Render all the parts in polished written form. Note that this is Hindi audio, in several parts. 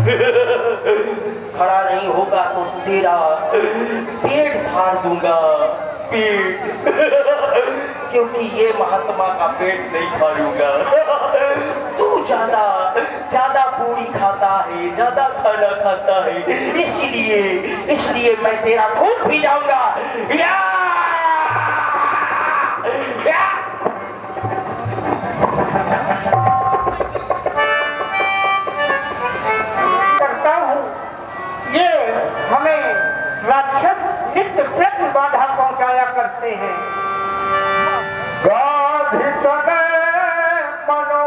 खड़ा नहीं होगा तो तेरा पेट फाड़ दूंगा, पेट। क्योंकि ये महात्मा का पेट नहीं फाड़ूंगा। तू ज्यादा पूरी खाता है, ज्यादा खाना खाता है, इसलिए मैं तेरा खून पी जाऊंगा। करता हूँ, ये हमें राक्षस नित्य प्रति बाधा पहुंचाया करते हैं। गाधित मनो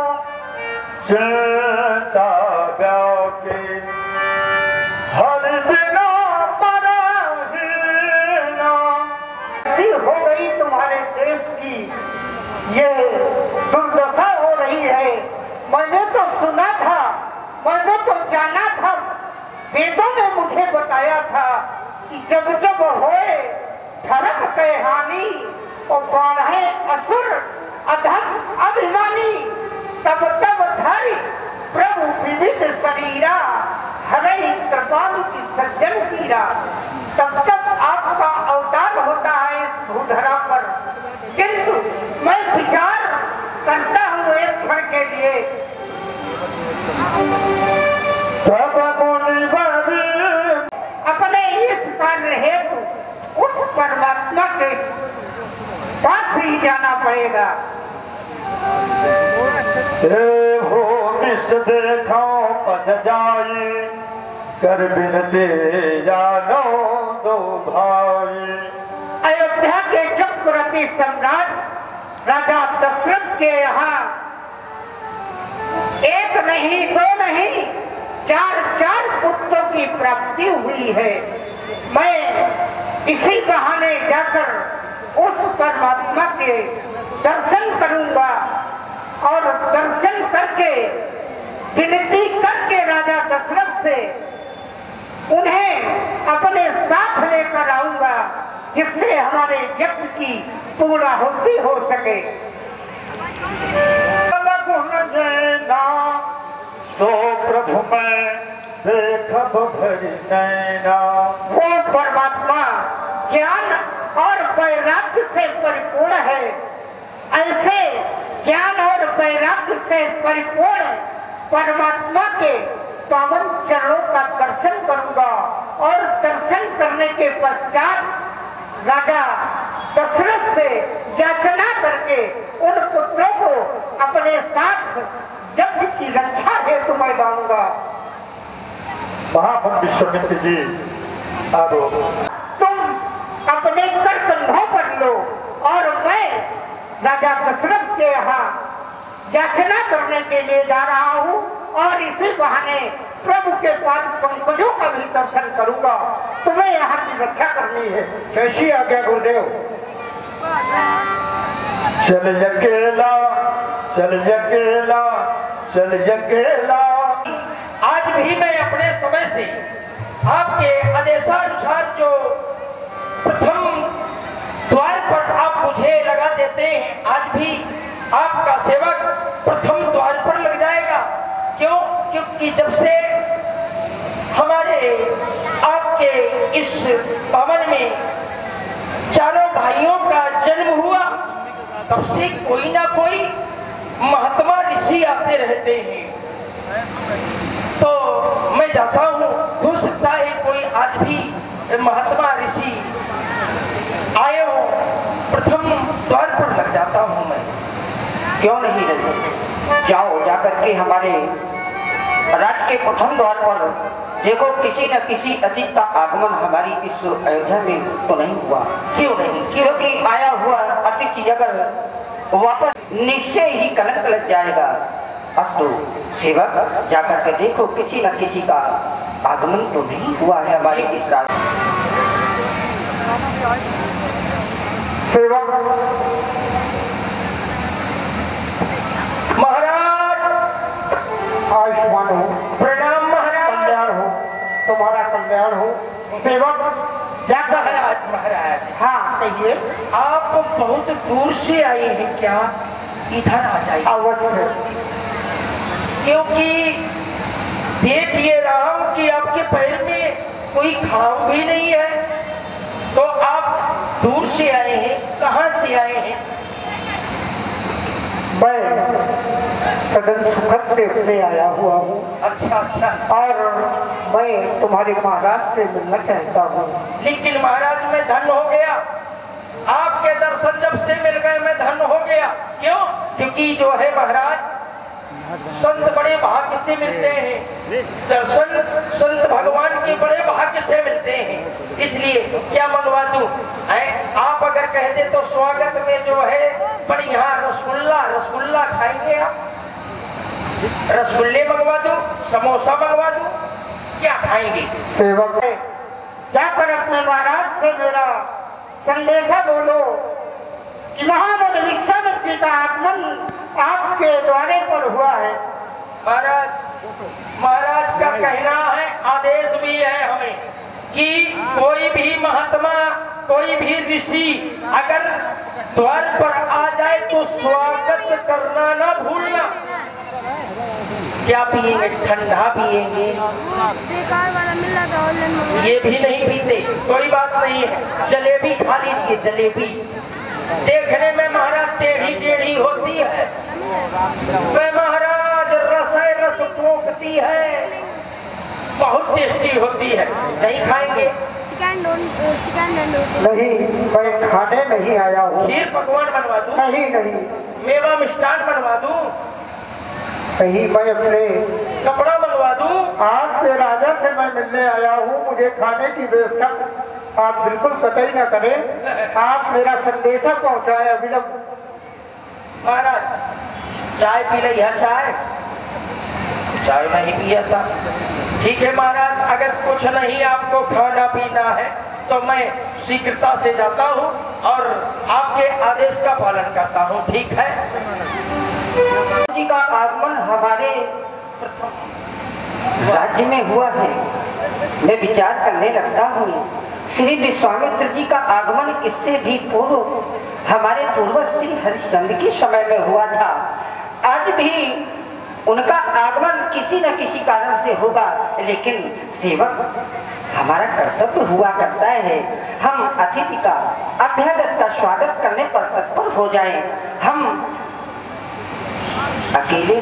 चिंता व्याकुल, हरि बिना परहीना। ऐसी हो गई तुम्हारे देश की ये दुर्दशा हो रही है। मैंने तो सुना था, मैंने तो जाना था, वेदों ने मुझे बताया था कि जब जब होए धर्म के हानि और बाढ़े असुर अधम अभिमानी, तब तब धरि प्रभु विविध शरीरा, हरई कृपालु की सज्जन पीरा। तब तब आपका अवतार होता है इस भूधरा पर। किंतु मैं विचार करता हूँ एक क्षण के लिए, अपने इस कार्य हेतु उस परमात्मा के पास ही जाना पड़ेगा। हो विष देखो पद जाए, कर बिनते जानो दो भाई। अयोध्या के चक्रवर्ती सम्राट राजा दशरथ के यहाँ एक नहीं, दो नहीं, चार पुत्रों की प्राप्ति हुई है। मैं इसी बहाने जाकर उस परमात्मा के दर्शन करूंगा और दर्शन करके विनती करके राजा दशरथ से उन्हें अपने साथ लेकर आऊंगा, जिससे हमारे यज्ञ की पूर्णाहुति हो सके। सो प्रभु मैं देखब भरी नैना। वो परमात्मा ज्ञान और वैराग्य से परिपूर्ण है। ऐसे ज्ञान और वैराग्य से परिपूर्ण परमात्मा के पावन चरणों का दर्शन करूंगा और दर्शन करने के पश्चात राजा दशरथ से याचना करके उन पुत्रों को अपने साथ यज्ञ की रक्षा हेतु मैं लाऊंगा। महामन विश्वामित्र जी, तुम अपने कर कंधों पर लो और मैं राजा दशरथ के यहाँ याचना करने के लिए जा रहा हूँ और इसी बहाने प्रभु के पाद पंकजों का भी दर्शन करूंगा। तुम्हें यहाँ की रक्षा करनी है। जैसी आज्ञा गुरुदेव। चल अकेला, चल अकेला, चल अकेला। आज भी मैं अपने समय से आपके आदेशानुसार जो प्रथम द्वार पर आप मुझे लगा देते हैं, आज भी आपका सेवक प्रथम द्वार पर लग जाएगा। क्यों? क्योंकि जब से हमारे आपके इस भवन में चारों भाइयों का जन्म हुआ, तब से कोई ना कोई महात्मा ऋषि आते रहते हैं। तो मैं जाता हूँ, हो सकता है कोई आज भी महात्मा ऋषि आए हो, प्रथम द्वार पर लग जाता हूँ मैं। क्यों नहीं लगे? जाओ, जाकर के हमारे राज के प्रथम द्वार पर देखो, किसी न किसी अतिथि का आगमन हमारी इस अयोध्या में तो नहीं हुआ। क्यों नहीं? क्योंकि आया हुआ अतिथि अगर वापस निश्चय ही कलंक लग जाएगा। अस्तु सेवक, जाकर के देखो किसी न किसी का आगमन तो नहीं हुआ है हमारे इस राज। सेवक महाराज, आयुष्मान हो। प्रणाम महाराज। कल्याण हो, तुम्हारा कल्याण हो। सेवक जाकर महाराज। हाँ कहिए। आप बहुत दूर से आए हैं क्या? इधर आ जाइए। अवश्य। क्योंकि देख ये रहा हूं कि आपके पैर में कोई घाव भी नहीं है, तो आप दूर से आए हैं, कहां से आए हैं? मैं सदन सुखद से अपने आया हुआ हूँ। अच्छा अच्छा। और मैं तुम्हारे महाराज से मिलना चाहता हूँ। लेकिन महाराज मैं धन हो गया, आपके दर्शन जब से मिल गए मैं धन हो गया। क्यों? क्योंकि जो है महाराज संत बड़े भाग्य से मिलते हैं, दर्शन संत भगवान के बड़े भाग्य से मिलते हैं। इसलिए क्या मंगवा दूं? आप अगर कह दे तो स्वागत में जो है बढ़िया रसगुल्ला खाएंगे आप? रसगुल्ले मंगवा दूं, समोसा मंगवा दूं, क्या खाएंगे? सेवक है, जाकर अपने महाराज से मेरा संदेशा बोलो कि महामुनि विश्वामित्र जी का आगमन आपके द्वारे पर हुआ है। महाराज का कहना है, आदेश भी है हमें कि कोई भी महात्मा, कोई भी ऋषि अगर द्वार पर आ जाए तो स्वागत करना ना भूलना। क्या पिएंगे? ठंडा पिएंगे? ये भी नहीं पीते, कोई बात नहीं है। जलेबी खा लीजिए, जलेबी देखने में महाराज टेढ़ी टेढ़ी होती है, वह महाराज रस टोकती है, बहुत टेस्टी होती है। नहीं खाएंगे? नहीं, मैं खाने नहीं आया हूँ। खीर पकवान बनवा दूं? नहीं। मेवा मिष्ठान बनवा दूं? नहीं, मैं अपने कपड़ा बनवा दूं? आपके राजा से मैं मिलने आया हूँ। मुझे खाने की व्यवस्था आप बिल्कुल कतई न करें। आप मेरा संदेशा पहुँचाए अविलंब। महाराज चाय पी रही है? चाय नहीं पिया था। ठीक है महाराज, अगर कुछ नहीं आपको खाना पीना है तो मैं शीघ्रता से जाता हूँ और आपके आदेश का पालन करता हूँ। ठीक है? जी का आगमन हमारे राज्य में हुआ है। मैं विचार करने लगता हूँ, श्री विश्वामित्र जी का आगमन इससे भी पूर्व हमारे पूर्वज श्री हरिश्चंद्र के समय में हुआ था। आज भी उनका आगमन किसी न किसी कारण से होगा, लेकिन सेवक हमारा कर्तव्य हुआ करता है, हम अतिथि का अभ्यागत का स्वागत करने पर तत्पर हो जाएं। हम अकेले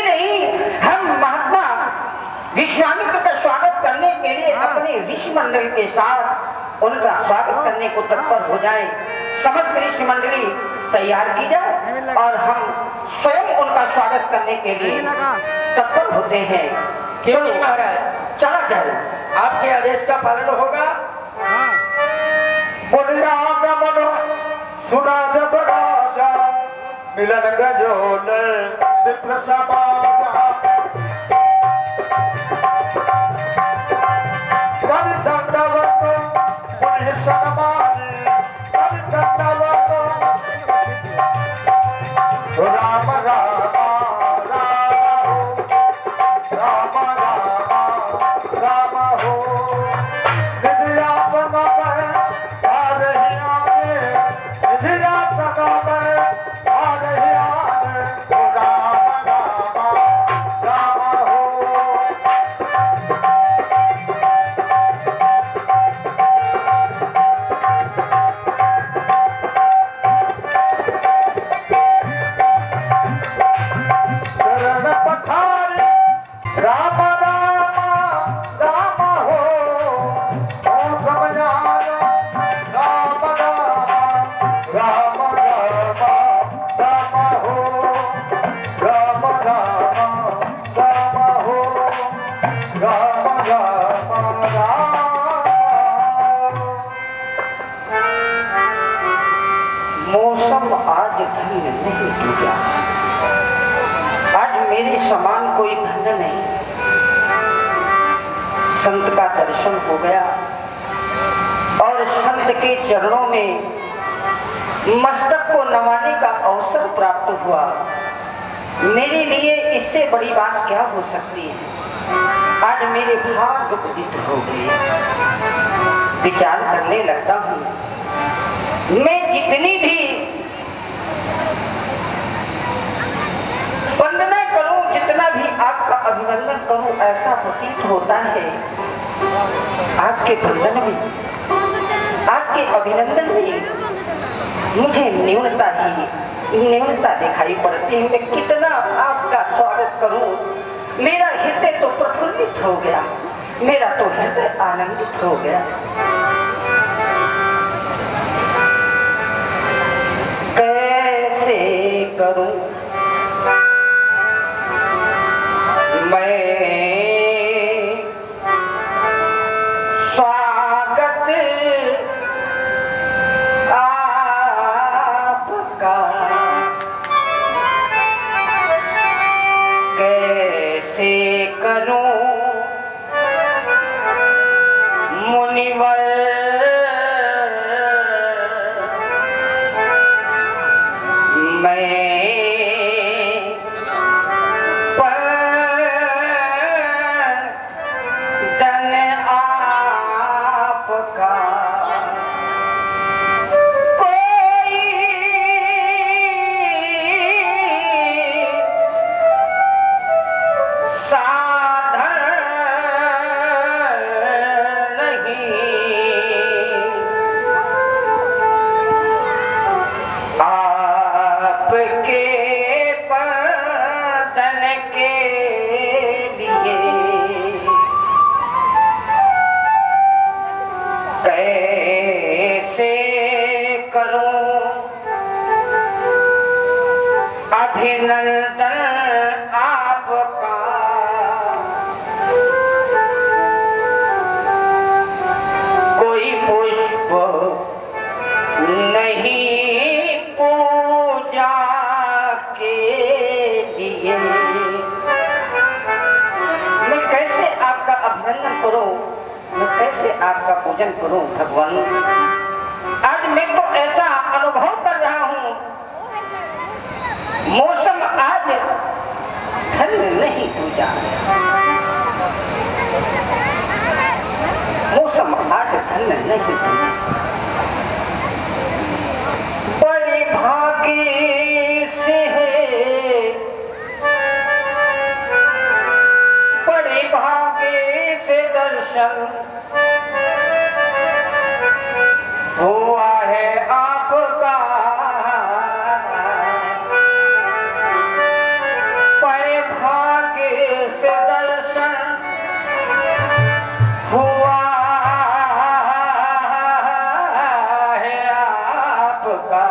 नहीं, हम महात्मा विश्वामित्र का स्वागत करने के लिए अपने ऋषि मंडल के साथ उनका स्वागत करने को तत्पर हो जाए। समस्त ऋषि मंडली तैयार की जाए और हम स्वयं उनका स्वागत करने के लिए तत्पर होते हैं। क्यों नहीं महाराज? चला जाए, आपके आदेश का पालन होगा। सुना जब राजा मिलन गजोल विप्र समाजा कर दंडवत पुण्य सन्मान कर दंडवत राम राम राम हो विद्या मौसम आज धन्य नहीं डूबा, आज मेरे समान कोई धन्य नहीं। संत का दर्शन हो गया और संत के चरणों में मस्तक को नवाने का अवसर प्राप्त हुआ। मेरे लिए इससे बड़ी बात क्या हो सकती है। आज मेरे भाग्य उदित हो गए। विचार करने लगता हूँ, मैं जितनी भी वंदना करूं, कितना भी आपका अभिनंदन करूं ऐसा प्रतीत होता है आपके वंदन में, आपके अभिनंदन में मुझे न्यूनता दिखाई पड़ती है। मैं कितना आपका स्वागत करूं, मेरा हृदय तो प्रफुल्लित हो गया, मेरा तो हृदय आनंदित हो गया। कैसे करूं मैं स्वागत आपका, कैसे करूं मुनिवर मैं पदन आपका। कोई साधन नहीं आपके बदन के लिए, कैसे करूं अभिनंदन आपका। कोई पुष्प नहीं पूजा के लिए, मैं कैसे आपका अभिनंदन करूं, मैं कैसे आपका पूजन करूं भगवान। आज मैं तो ऐसा अनुभव कर रहा हूं, मौसम आज ठंड नहीं पूजा, मौसम आज ठंड नहीं पूजा। बड़े भाग्य से है, बड़े भाग्य से दर्शन हुआ है आपका। बड़े भाग्य से दर्शन हुआ है आपका।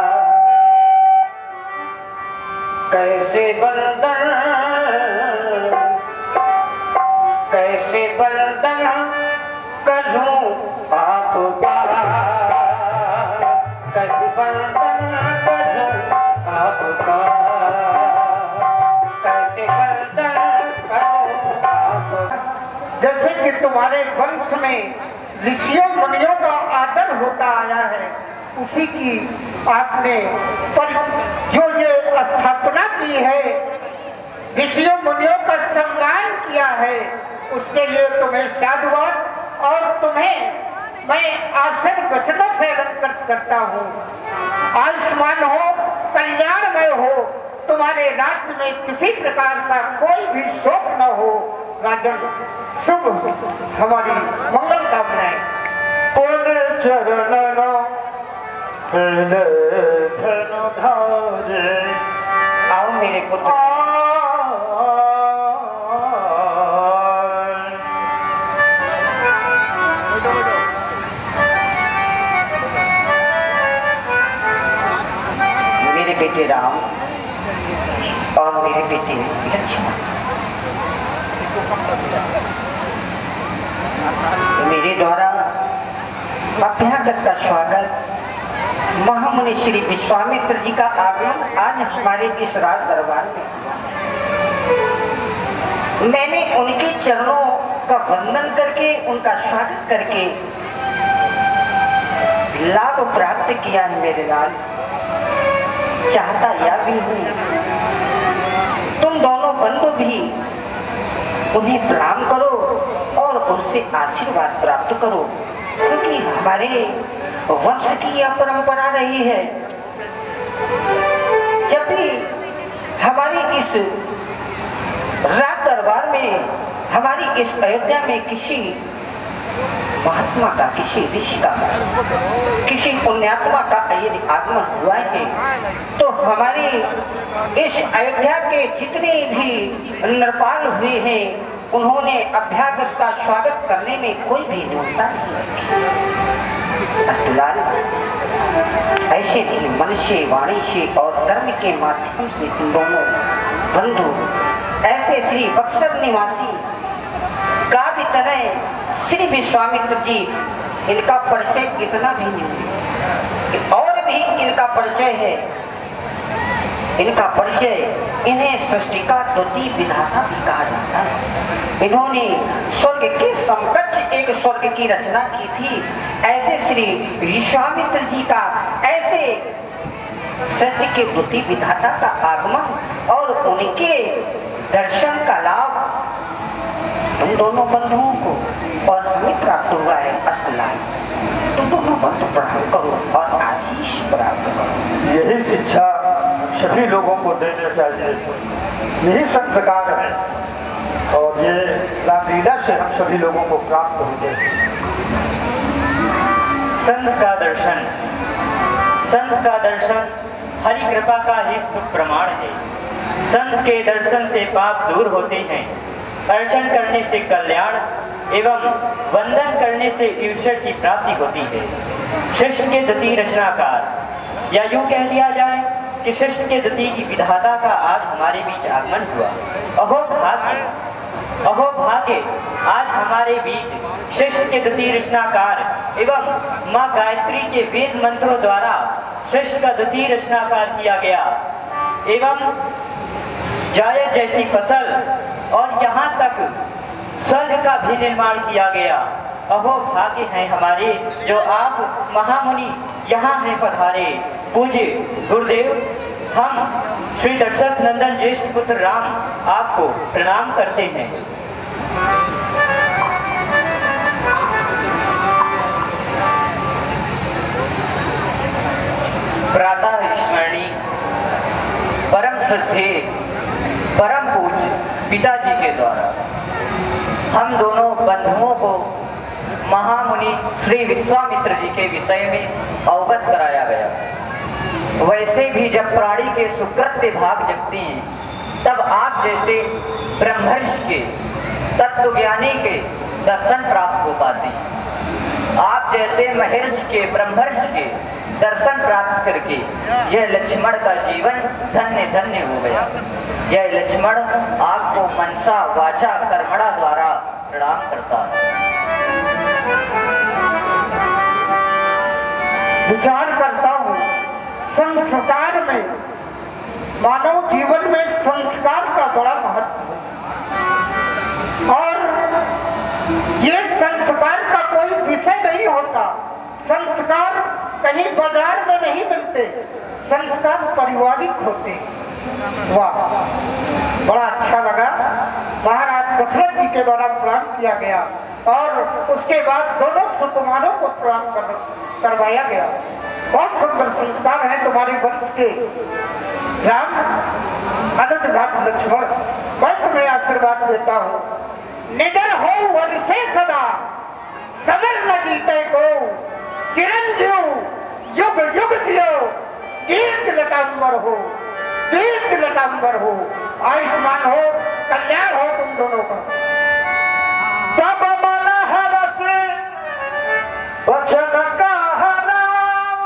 कैसे बंदन करूं आपका, कैसे बंदन करूं आपका, कैसे बंदन करूं आपका। जैसे कि तुम्हारे वंश में ऋषियों मुनियों का आदर होता आया है, उसी की आपने जो ये स्थापना की है, ऋषियों मुनियों का सम्मान किया है, उसके लिए तुम्हें साधुवाद। और तुम्हें मैं आसन वचनों से अलंकृत करता हूँ। आयुष्मान हो, कल्याणमय हो, तुम्हारे राज्य में किसी प्रकार का कोई भी शोक न हो। राजन, शुभ हमारी मंगल कामनाएं। आओ मेरे पुत्र, मेरे बेटे राम और मेरे बेटे लक्ष्मण, मेरे द्वारा अभ्यागत का स्वागत। महामुनि श्री विश्वामित्र जी का आगमन आज हमारे इस राज दरबार में। मैंने उनके चरणों का वंदन करके, उनका स्वागत करके लाभ प्राप्त किया है मेरे लाल। चाहता यह भी हूँ तुम दोनों बंधु भी उन्हें प्रणाम करो और उनसे आशीर्वाद प्राप्त करो, क्योंकि हमारे वंश की यह परंपरा रही है। जब भी हमारी इस राज दरबार में हमारी इस अयोध्या में किसी महात्मा का, किसी ऋषि का, किसी पुण्यात्मा का यदि आगमन हुआ है तो हमारी इस अयोध्या के जितने भी नरपाल हुए हैं उन्होंने अभ्यागत का स्वागत करने में कोई भी न्यूनता नहीं। अस्तुलाल, ऐसे ही मन से, वाणी से और कर्म के माध्यम से इन दोनों बंधु ऐसे श्री बक्सर निवासी काव्य तनय श्री विश्वामित्र जी, इनका परिचय इतना भी नहीं, और भी इनका परिचय है। इनका परिचय, इन्हें सृष्टि का द्वितीय विधाता भी कहा जाता है। इन्होंने स्वर्ग के समकक्ष एक स्वर्ग की रचना की थी। ऐसे श्री विश्वामित्र जी का ऐसे सृष्टि के द्वितीय विधाता का आगमन और उनके दर्शन का लाभ तुम दोनों बंधुओं को और हमें प्राप्त हुआ है। अस्तुलाल, तुम दोनों बंधु प्रणाम करो और आशीष प्राप्त करो। यही शिक्षा सभी लोगों को देना चाहिए, यही संस्कार है और ये रामलीला से हम सभी लोगों को प्राप्त होंगे। संत का दर्शन, संत का दर्शन हरि कृपा का ही सुख प्रमाण है। संत के दर्शन से पाप दूर होते हैं, अर्चन करने से कल्याण एवं वंदन करने से ईश्वर की प्राप्ति होती है। सृष्टि के द्वितीय रचनाकार, या यूं कह लिया जाए कि सृष्टि के द्वितीय विधाता का आज हमारे बीच आगमन हुआ। अहो भाग्य, अहो भाग्य, आज हमारे बीच सृष्टि के द्वितीय रचनाकार एवं माँ गायत्री के वेद मंत्रों द्वारा सृष्टि का द्वितीय रचनाकार किया गया एवं जायद जैसी फसल और यहाँ तक स्वर्ग का भी निर्माण किया गया। अहो भाग्य हैं हमारे जो आप महामुनि यहाँ हैं पधारे। पूज्य गुरुदेव, हम श्री दशरथ नंदन ज्येष्ठ पुत्र राम आपको प्रणाम करते हैं। प्रातः स्मरणीय परम श्रद्धेय परम पूज्य पिताजी के द्वारा हम दोनों बंधुओं को महामुनि श्री विश्वामित्र जी के विषय में अवगत कराया गया। वैसे भी जब प्राणी के सुकृत्य भाग जगते हैं तब आप जैसे ब्रह्मर्षि के, तत्वज्ञानी के दर्शन प्राप्त हो पाते हैं। आप जैसे महर्षि के, ब्रह्मर्षि के दर्शन प्राप्त करके यह लक्ष्मण का जीवन धन्य धन्य हो गया। यह लक्ष्मण आपको मनसा वाचा कर्मणा द्वारा प्रणाम करता है। विचार करता हूँ संस्कार में, मानव जीवन में संस्कार का बड़ा महत्व है और ये संस्कार का कोई विषय नहीं होता। संस्कार कहीं बाजार में नहीं मिलते, संस्कार पारिवारिक होते। वाह, बड़ा अच्छा लगा। महाराज दशरथ जी के द्वारा प्रणाम किया गया और उसके बाद दोनों सुकुमारों को प्रणाम करवाया गया। बहुत सुंदर संस्कार है तुम्हारे वंश के राम, अनंत नाथ लक्ष्मण। मैं तुम्हें आशीर्वाद देता हूँ। निडर हो वन से सदा, समर न जीते को, चिरंजीव युग युग जियो, कीर्ति लटांबर हो, कीर्ति लटांबर हो, आयुष्मान हो, कल्याण हो तुम दोनों का। तब मन हरस वचन कहा राम।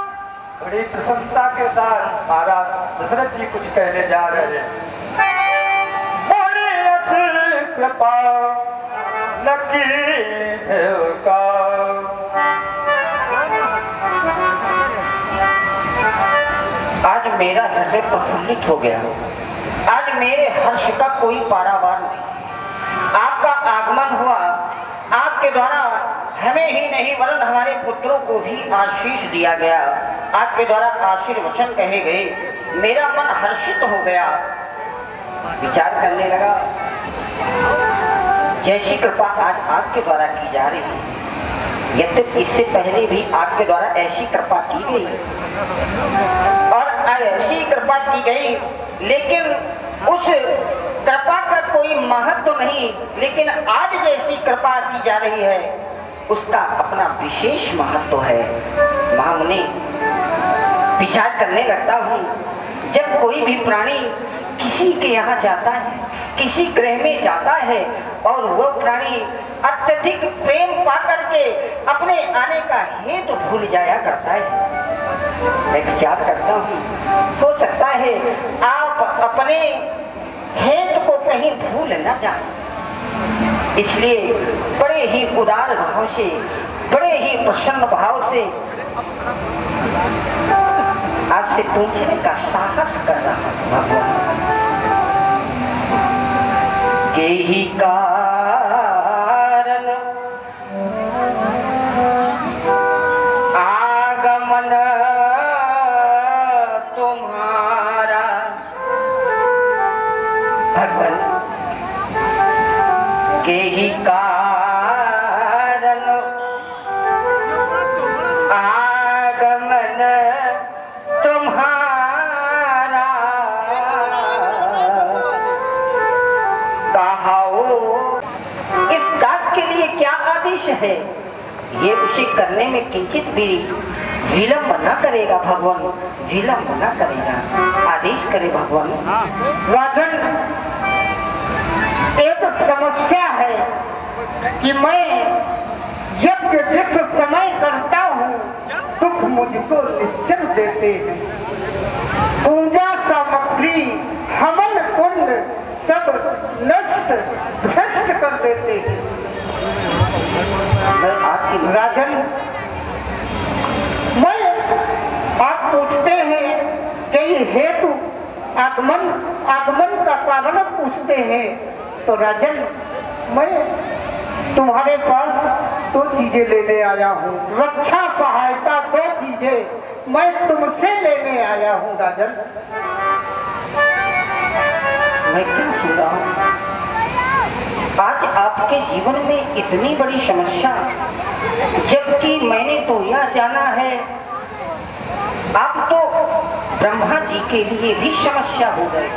बड़ी प्रसन्नता के साथ महाराज दशरथ जी कुछ कहने जा रहे हैं। बड़ी असल कृपा लकी का, आज मेरा हृदय प्रफुल्लित हो गया। आज मेरे हर्ष का कोई पारावार नहीं। आपका आगमन हुआ, आपके द्वारा हमें ही नहीं वरन हमारे पुत्रों को भी आशीष दिया गया। आपके द्वारा आशीर्वचन कहे गए, मेरा मन हर्षित हो गया। विचार करने लगा, जैसी कृपा आज आपके द्वारा की जा रही है, यद्यपि इससे पहले भी आपके द्वारा ऐसी कृपा की गई और ऐसी कृपा की गई, लेकिन उस कृपा का कोई महत्व तो नहीं, लेकिन आज जैसी कृपा की जा रही है उसका अपना विशेष महत्व है। महामुनि, विचार करने लगता हूँ, जब कोई भी प्राणी किसी के यहाँ जाता है, किसी ग्रह में जाता है और वो प्राणी अत्यधिक प्रेम पा करके अपने आने का हेतु भूल जाया करता है। मैं विचार करता हूँ, हो सकता है आप अपने हेतु को कहीं भूल न जाए, इसलिए बड़े ही उदार भाव से, बड़े ही प्रसन्न भाव से आपसे पूछने का साहस कर रहा हूं। भगवान के ही कारण आगमन तुम्हारा, भगवान के ही कारण आगमन तुम्हारा, कहाओ इस दास के लिए क्या आदेश है, ये उसे करने में किंचित भी विलंब न करेगा। भगवान विलंब न करेगा, आदेश करे भगवान। राजन, एक समस्या है कि मैं यज्ञ जिस समय करता हूँ दुख मुझको निश्चल देते हैं, पूजा सामग्री हवन कुंड सब नष्ट भ्रष्ट कर देते हैं। राजन, मैं आप पूछते हैं कि हेतु आगमन का कारण पूछते हैं, तो राजन मैं तुम्हारे पास दो चीजें लेने आया हूँ, रक्षा सहायता, दो चीजें मैं तुमसे लेने आया हूँ। राजन, मैं क्या सुन रहा हूँ, आज आपके जीवन में इतनी बड़ी समस्या, जबकि मैंने तो यह जाना है आप तो ब्रह्मा जी के लिए भी समस्या हो गए।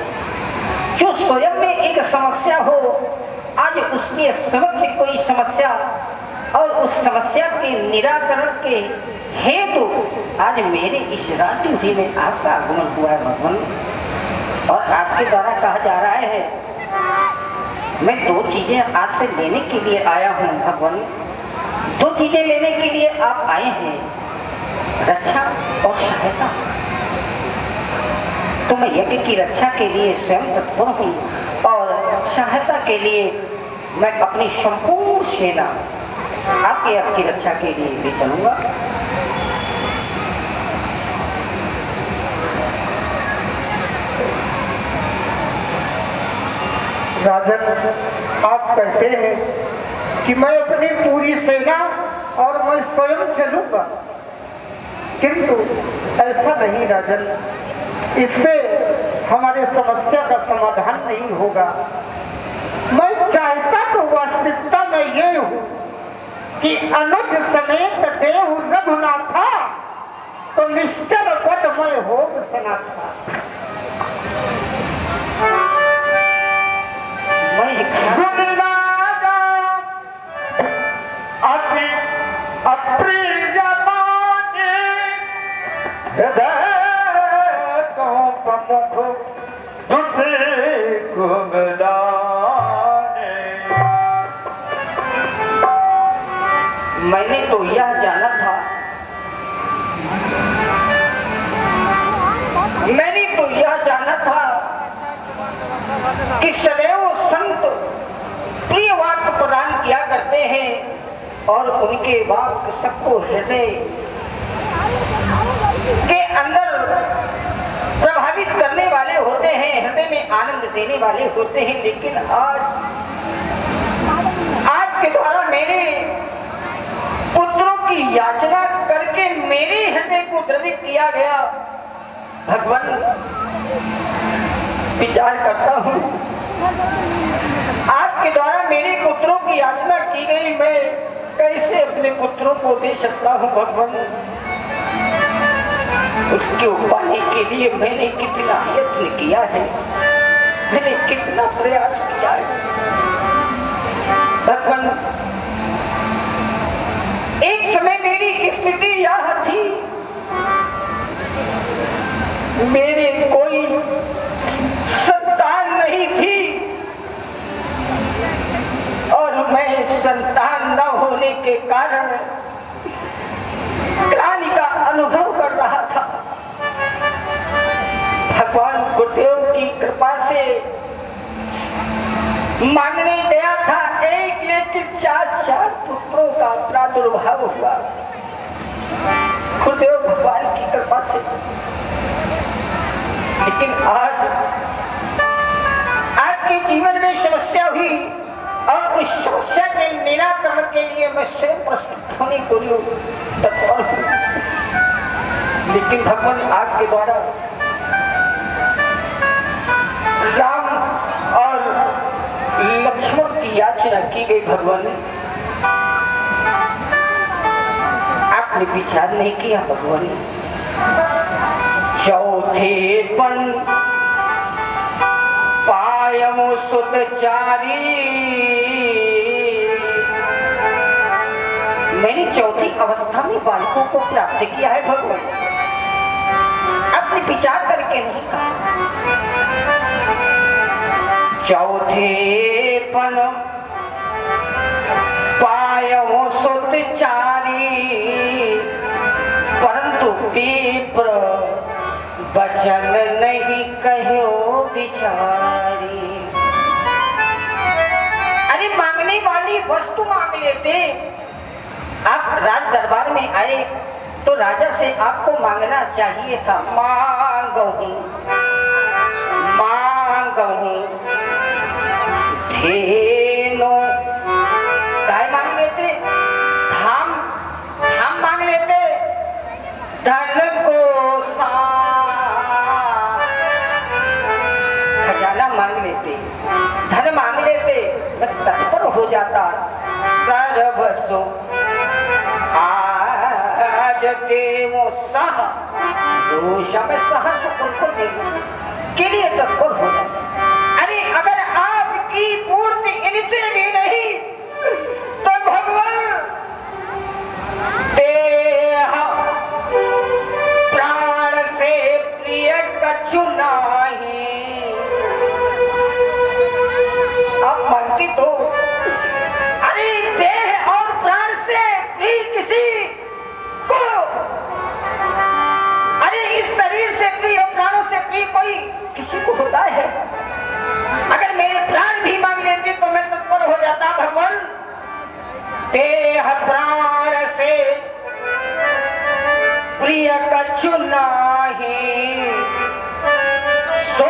जो स्वयं में एक समस्या हो, आज उसके समक्ष कोई समस्या और उस समस्या के निराकरण के हेतु आज मेरे इस राज्य में आपका आगमन हुआ है भगवान। और आपके द्वारा कहा जा रहा है मैं दो चीजें आपसे लेने के लिए आया हूँ भगवान। दो चीजें लेने के लिए आप आए हैं, रक्षा और सहायता। तो मैं यज्ञ की रक्षा के लिए स्वयं तत्पर हूँ और सहायता के लिए मैं अपनी संपूर्ण सेना आपकी रक्षा के लिए भी चलूंगा। राजन, आप कहते हैं कि मैं अपनी पूरी सेना और मैं स्वयं चलूंगा, किंतु ऐसा नहीं राजन, इससे हमारे समस्या का समाधान नहीं होगा। मैं चाहता तो वास्तविकता में ये हूँ कि अनुज समेत देव रघुनाथा, तो निश्चल पद में होग सनाथा। अति अप्रिय माने हृदय तो प्रमुख दुखे को मिलाने। मैंने तो यह जाना था, मैंने तो यह जाना था कि सदैव संत प्रिय वाक्य प्रदान किया करते हैं और उनके वाक्य सबको हृदय के अंदर प्रभावित करने वाले होते हैं, हृदय में आनंद देने वाले होते हैं। लेकिन आज के द्वारा मेरे पुत्रों की याचना करके मेरे हृदय को द्रवित किया गया। भगवान, विचार करता हूँ आपके द्वारा मेरे पुत्रों की याचना की गई, मैं कैसे अपने पुत्रों को दे सकता हूँ भगवान। उसके पाने के लिए मैंने कितना यत्न किया है, मैंने कितना प्रयास किया है भगवान। एक समय मेरी स्थिति यह थी, मेरे कोई संतान नहीं थी और मैं संतान न होने के कारण ग्लानि का अनुभव कर रहा था। भगवान गुरुदेव की कृपा से मांगने गया था एक, लेकिन 4 पुत्रों का प्रादुर्भाव हुआ। गुरुदेव भगवान की कृपा से। लेकिन आज आपके जीवन में समस्या हुई और उस समस्या के निराकरण के लिए मैं स्वयं प्रस्तुत होने को तत्पर हूँ। लेकिन भगवान आपके द्वारा राम और लक्ष्मण की याचना की गई। भगवान आपने विचार नहीं किया। भगवान चौथे पन पायमो सुतचारी, मैंने चौथी अवस्था में बालकों को प्राप्त किया है। भगवान अपने विचार करके नहीं कहा। चौथे पन पायमो सुतचारी, परंतु विप्र वचन नहीं कहो बिचारी। अरे मांगने वाली वस्तु मांग लेते। आप राज दरबार में आए तो राजा से आपको मांगना चाहिए था, मांगहूं मांगहूं धेनु। गाय मांग लेते, धाम धाम मांग लेते, धन को खजाना मांग लेते, धन मांग लेते, मैं तत्पर हो जाता। सर्वस्व आज के वो सह दोष में सहस उनको के लिए तत्पर हो जाता। अरे अगर आपकी पूर्ति इनसे भी नहीं तो भगवान देह प्राण से प्रिय कछु नहीं। आप मानती तो अरे देह और प्राण से प्रिय किसी को, अरे इस शरीर से प्रिय और प्राणों से प्रिय कोई किसी को होता है। अगर मेरे प्राण भी मांग लेते तो मैं तत्पर हो जाता। भगवान देह प्राण से प्रिय कछु नहीं, सो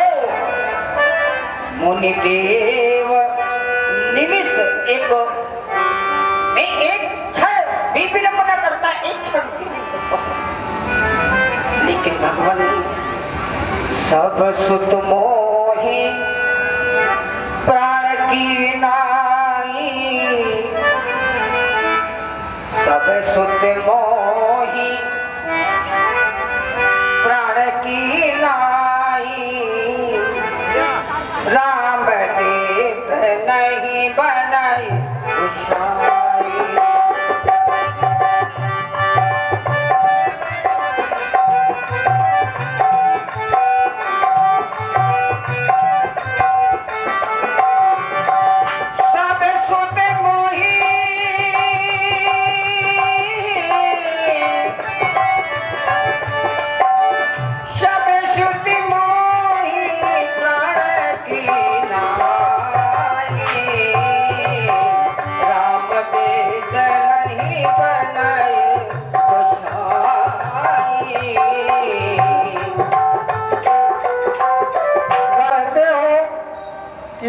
मुनिदेव निमिष एक क्षण भी विलंब न करता, एक क्षण भी। लेकिन भगवान सब सुत मोहि प्राण की नाई, सब सुत मोहि प्राण की नाई, राम देत नहीं बनाई उषाई।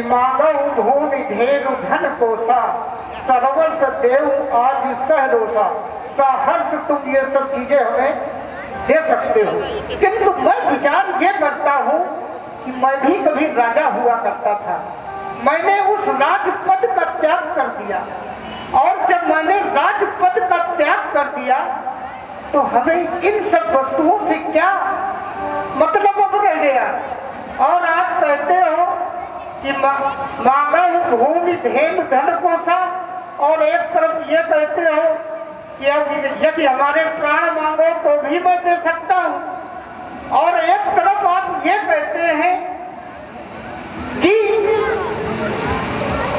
मांगऊ भूमि धेनु धन कोसा, सर्वस देव आज सहरोसा। साहस तुम ये सब चीजें हमें दे सकते हो, किंतु मैं विचार ये करता हूँ कि मैं भी कभी राजा हुआ करता था। मैंने उस राजपद का त्याग कर दिया, और जब मैंने राजपद का त्याग कर दिया तो हमें इन सब वस्तुओं से क्या मतलब अब रह गया। और आप कहते हो कि मांगो भूमि धेनु धन कोसा, और एक तरफ ये कहते हो कि अब यदि हमारे प्राण मांगो तो भी मैं दे सकता हूँ, और एक तरफ आप ये कहते हैं कि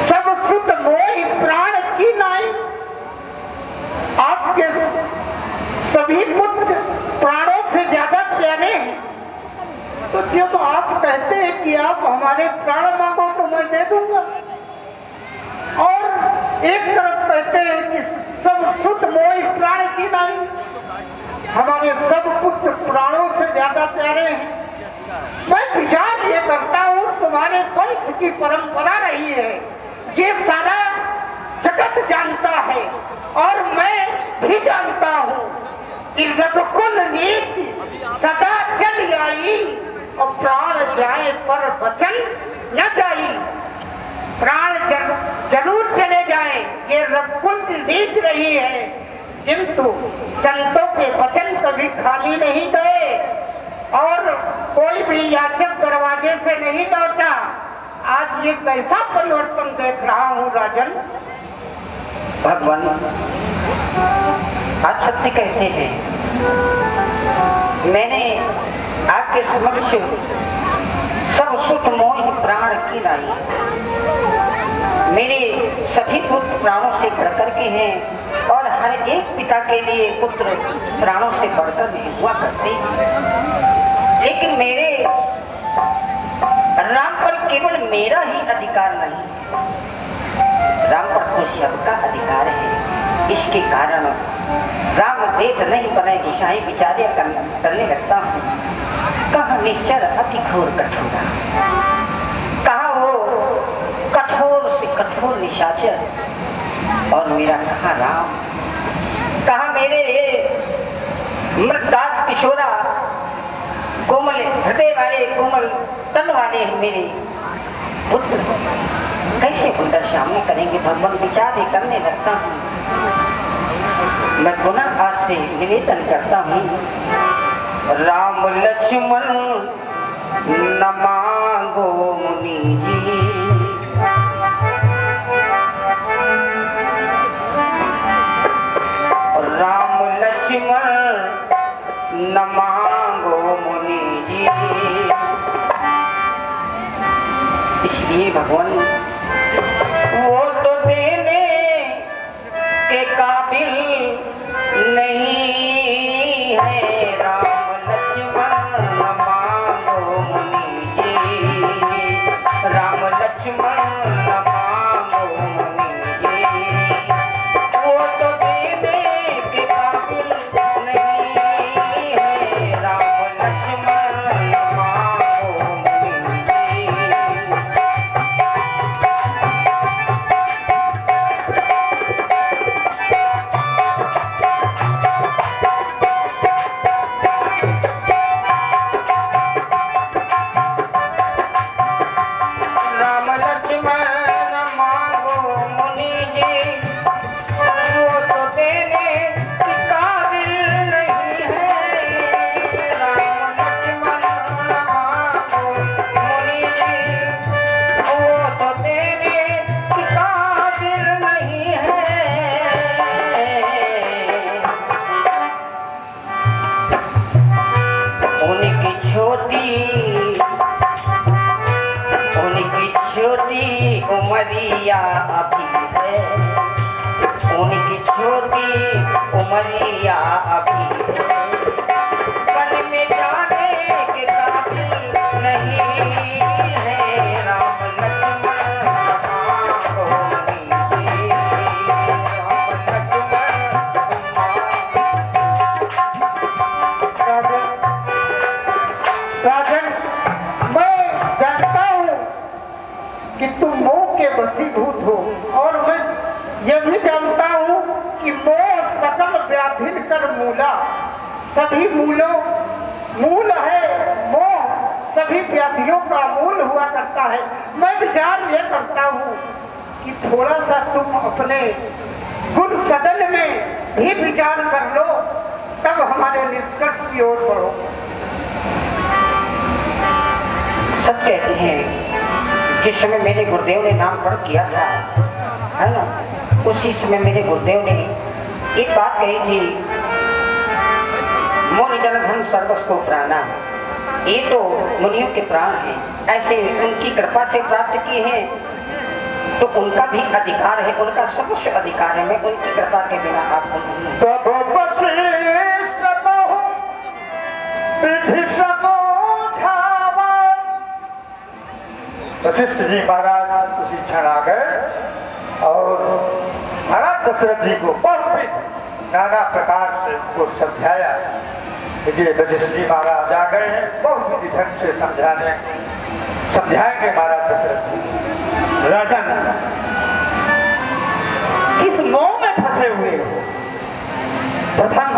सब सुत मोहि प्राण की नाई। आपके सभी पुत्र प्राणों से ज्यादा प्यारे हैं, तो जब आप कहते हैं कि आप हमारे प्राण मांगो तो मैं दे दूंगा, और एक तरफ कहते हैं कि सब सुत मोहि प्राण की नाई, हमारे सब पुत्र प्राणों से ज्यादा प्यारे हैं। मैं विचार ये करता हूँ तुम्हारे वंश की परंपरा रही है, ये सारा जगत जानता है, और मैं भी जानता हूँ कि रघुकुल नीति सदा चल आई, और प्राण जाए पर वचन न जाई। प्राण जरूर चले जाएं, ये रघुकुल की रीत रही है, किंतु संतों के वचन कभी खाली नहीं गए, और कोई भी याचक दरवाजे से नहीं लौटा। आज ये कैसा परिवर्तन देख रहा हूँ राजन। भगवान, आप सत्य कहते हैं। मैंने आपके समक्ष सब सुख मोह प्राण की नाई, मेरे सभी पुत्र प्राणों से बढ़कर के हैं, और हर एक पिता के लिए पुत्र प्राणों से बढ़कर नहीं हुआ करते हैं। लेकिन मेरे राम पर केवल मेरा ही अधिकार नहीं, राम पर तो सबका अधिकार है। इसके कारण राम देत नहीं बने गुसाई विचारे करने लगता हूँ। कहाँ निश्चर अति घोर कठोरा, कहाँ वो कठोर से कठोर निशाचर, और मेरा कहाँ राम, कहाँ मेरे मृतदात किशोरा, कोमल हृदय वाले, कोमल तन वाले मेरे पुत्र कैसे उनका सामने करेंगे। भगवान विचार करने लगता हूँ। मैं पुनः आज से निवेदन करता हूँ, राम लक्ष्मण न मांगो मुनि जी, राम लक्ष्मण न मांगो मुनि जी। इसलिए भगवान वो तो देने के काबिल नहीं है, राम लक्ष्मण न मांगो मुनि जी, राम लक्ष्मण न मांगो मुनि जी। वो तो देने के काबिल नहीं है, राम लक्ष्मण न मांगो मुनि जी। उमरिया अभी है, उनकी छोटी उमरिया अभी है, वन में जाने के काबिल नहीं है, राम लक्ष्मण मांगो मुनि जी, राम लक्ष्मण। राजन, मैं जानता हूँ कि तुम मोह के वशीभूत हो, और मैं यह भी जानता हूँ कि मोह सकल व्याधिन कर मूला, सभी मूल है मोह, सभी व्याधियों का मूल हुआ करता है। मैं विचार यह करता हूँ कि थोड़ा सा तुम अपने गुण सदन में भी विचार कर लो, तब हमारे निष्कर्ष की ओर बढ़ो। सब कहते हैं जिस समय मेरे गुरुदेव ने नामकरण किया था, है ना, उसी समय मेरे गुरुदेव ने एक बात कही थी, मोनि जन धन सर्वस्व प्राणा, ये तो मुनियों के प्राण हैं, ऐसे उनकी कृपा से प्राप्त किए हैं तो उनका भी अधिकार है, उनका सर्वस्व अधिकार है। मैं उनकी कृपा के बिना आपको वशिष्ठ जी महाराज उसी क्षण आ गए और महाराज दशरथ जी को बहुत नाना प्रकार से उनको समझाया। देखिए वशिष्ठ जी महाराज आ गए हैं, बहुत विधि ढंग से समझाएंगे महाराज दशरथ जी। राजन, किस मोह में फंसे हुए हो? प्रथम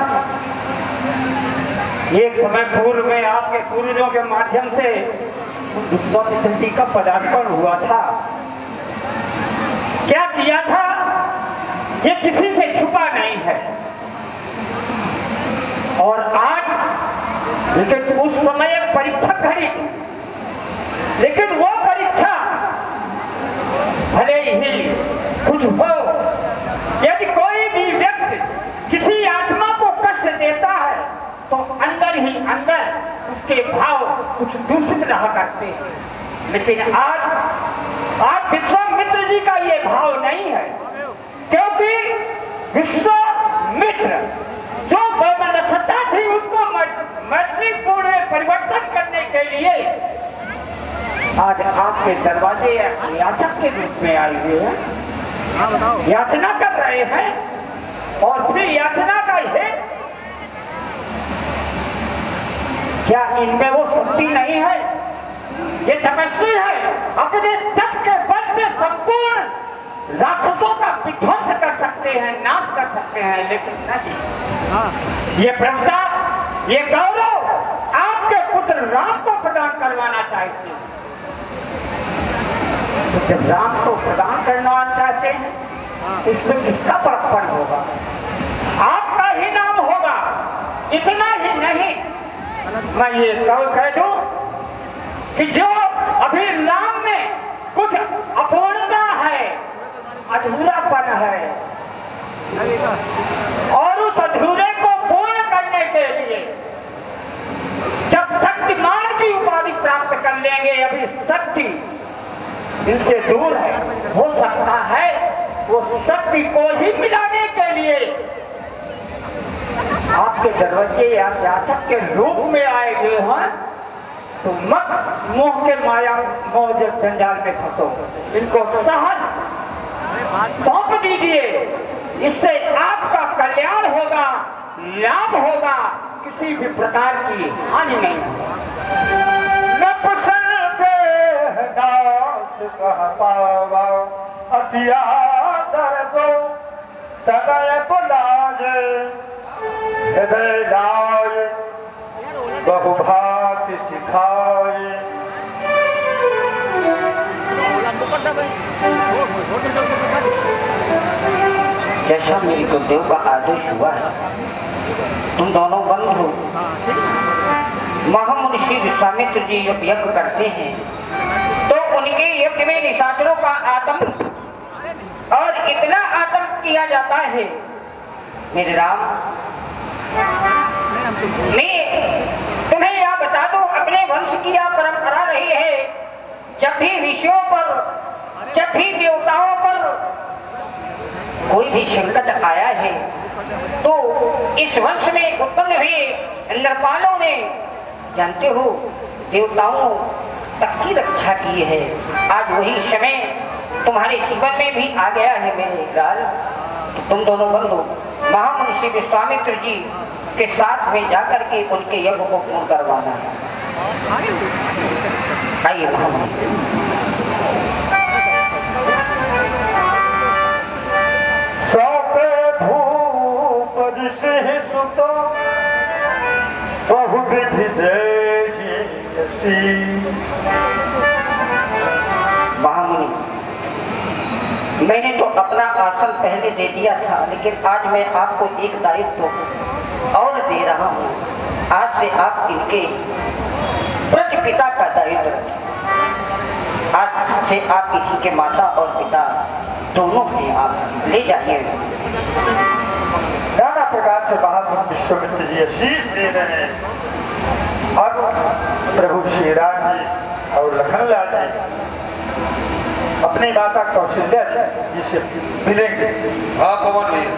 एक समय पूर्व में आपके पूर्वजों के माध्यम से विश्वामित्र जी का पदार्पण हुआ था। क्या किया था ये किसी से छुपा नहीं है। और आज, लेकिन उस समय एक परीक्षा खड़ी थी, लेकिन वो परीक्षा भले ही कुछ हो, यदि कोई भी व्यक्ति किसी आत्मा को कष्ट देता है तो अंदर ही अंदर उसके भाव कुछ दूषित रहा करते हैं। लेकिन आज विश्वामित्र जी का ये भाव नहीं है, क्योंकि विश्वामित्र जो मनसत्ता थी उसको मैत्रीपूर्ण में परिवर्तन करने के लिए आज आपके दरवाजे याचक के रूप में आए हुए हैं, याचना कर रहे हैं। और फिर याचना का हेतु क्या इनमें वो शक्ति नहीं है? ये तपस्वी है, अपने तप के बल से संपूर्ण राक्षसों का विध्वंस कर सकते हैं, नाश कर सकते हैं, लेकिन नहीं, ये प्रभुता, ये गौरव आपके पुत्र राम को प्रदान करवाना चाहते हैं। तो जब राम को प्रदान करना चाहते हैं, इसमें किसका बड़प्पन होगा? आपका ही नाम होगा। इतना ही नहीं, मैं ये कह दूं कि जो अभी राम में कुछ अपूर्णता है, अधूरापन है, और उस अधूरे को पूर्ण करने के लिए जब शक्तिमान की उपाधि प्राप्त कर लेंगे, अभी शक्ति इनसे दूर है, हो सकता है वो शक्ति को ही मिलाने के लिए आपके दरवाजे या याचक के रूप में आए हुए हैं। तो मत मोह के माया मोह जंजाल में फंसो, इनको सहज सौंप दीजिए, इससे आपका कल्याण होगा, लाभ होगा, किसी भी प्रकार की हानि नहीं होगी। बहुभाग्य सिखाए, जैसा मेरे गुरुदेव का आदेश हुआ है, तुम दोनों बंधु महामुनि विश्वामित्र जी जब यज्ञ करते हैं तो उनके यज्ञ में निशाचरों का आतंक और इतना आतंक किया जाता है। मेरे राम, मैं तुम्हें यह बता दूं, अपने वंश की यह परंपरा रही है, जब भी ऋषियों पर, जब भी देवताओं पर कोई भी संकट आया है तो इस वंश में उत्पन्न हुए नरपालों ने, जानते हो, देवताओं तक की रक्षा की है। आज वही समय तुम्हारे जीवन में भी आ गया है मेरे लाल। तो तुम दोनों बंधु महामुनि विश्वामित्र जी के साथ में जाकर के उनके यज्ञ को पूर्ण करवाना है। आइए महामुनि। महामुनि, मैंने तो अपना आसन पहले दे दिया था, लेकिन आज मैं आपको एक दायित्व और दे रहा हूँ। आज से आप इनके ब्रज पिता का दायित्व रखें। आज से आप किसी के माता और पिता दोनों हैं, आप ले जाइए। नाना प्रकार से महामुनि विश्वामित्र जी आशीष दे रहे हैं। अब प्रभु श्री राम जी और लखनलाल जी अपनी माता कौशल्या जी से मिलेंगे। हाँ पवन भैया।